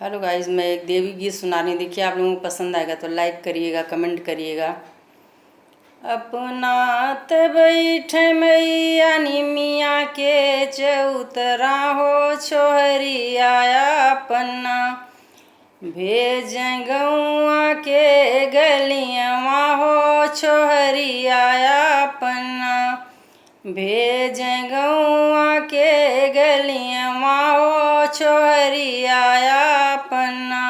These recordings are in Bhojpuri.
हेलो गाइस, मैं एक देवी गीत सुना रही हूँ। देखिए, आप लोगों को पसंद आएगा तो लाइक करिएगा, कमेंट करिएगा। अपनात बैठे मैया निमिया के चौतरा हो, छोहरी आया अपना भेज गौआ के गलियाँ हो, छोहरी आया अपना भेज गौआ के गलियाँ हो, छोहरी आया अपना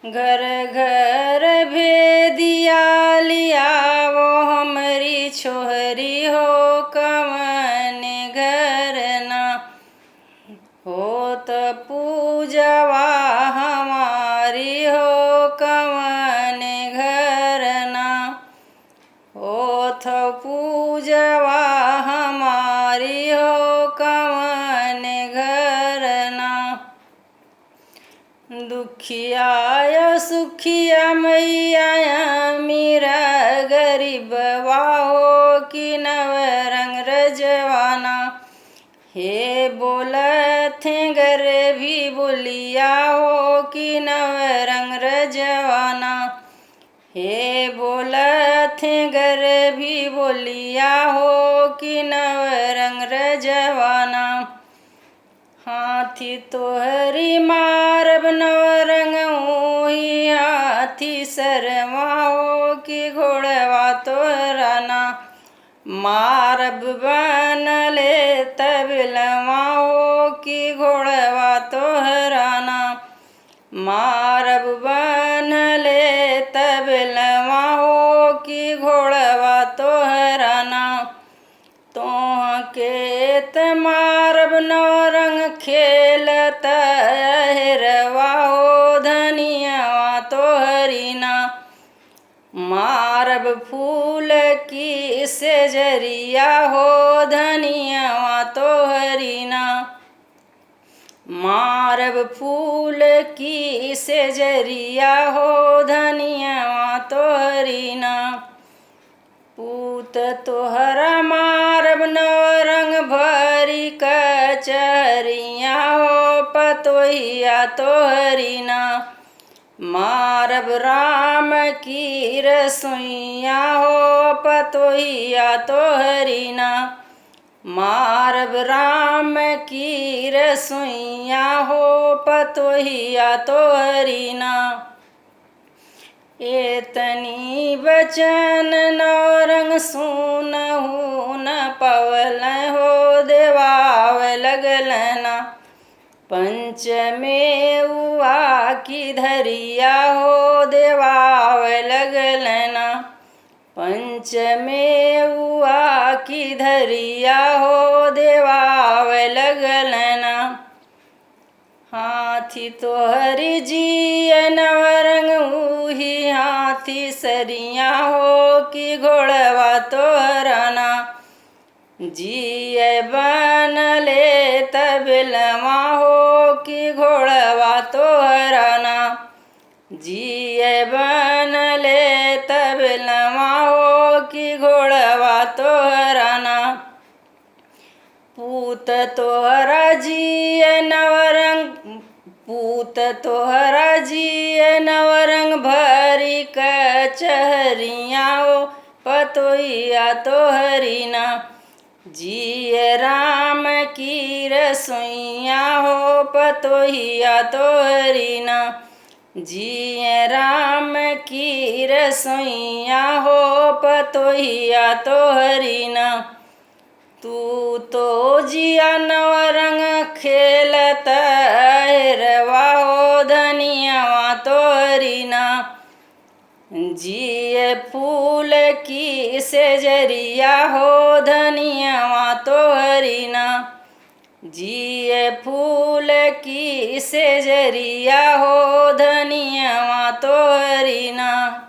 घर घर भेदिया लिया वो हमारी छोहरी हो, कवन घर ना हो तो पूजवा हमारी हो, कवन घर ना हो तो पूजवा हमारी हो, कवन घर ना दुखिया या सुखिया मैया मेरा गरीबवा हो, कि नव रंग रजवाना हे बोलत हैं गर भी बोलिया हो, कि नव रंग रजवाना हे बोलत हैं गर भी बोलिया हो, कि नव रंग रजवाना हाथी तोहरी मारब नव रंग ऊही हाथी सरवा हो, कि घोड़वा तोहरा ना मारब बनले तबलवा हो, कि घोड़वा तोहरा ना मारब बनले तबलवा हो, कि घोड़वा तोहरा ना तोह के मारब नव रंग खेलत हेरवा हो, धनियावा तोहरी ना मारब फूल की सेजरिया हो, धनियावा तोहरी ना मारब फूल की सेजरिया हो, धनियावा तोहरी ना पूत तोहरा मारब नव रंग भरी कचहरिया हो, पतोहिया तोहरी ना मारब राम की रसोइया हो, पतोहिया तोहरी ना मारब राम की रसोइया हो, पतोहिया तोहरी ना एतनी बचन नौ रंग सुनहु न पवल हो, देवाव लगल ना पंचमे उआ की धरिया हो, देवाव लगल ना पंचमे उआ की धरिया हो, देवाव लगल ना हाथी तोहरी जी नव रंग ऊही हाथी सरिया हो, कि घोड़वा तोहरा ना जिय बनले तबलवा हो, कि घोड़वा तोहरा ना जिय बनले तबलवा हो, कि घोड़वा तोहरा ना पूत तोहरा जी नवरंग पूत तोहरा जी नवरंग भरी कचहरिया हो, पतोहिया तोहरी ना जिय राम की रसोइया हो, पतोहिया तोहरी ना जिय राम की रसोइया हो, पतोहिया तोहरी ना तू तो जिया नव रंग खेलत हेरवा हो, धनियावा तोहरी ना जिय फूल की सेजरिया हो, धनियावा तोहरी ना जिय फूल की सेजरिया हो, धनियावा तोहरी ना।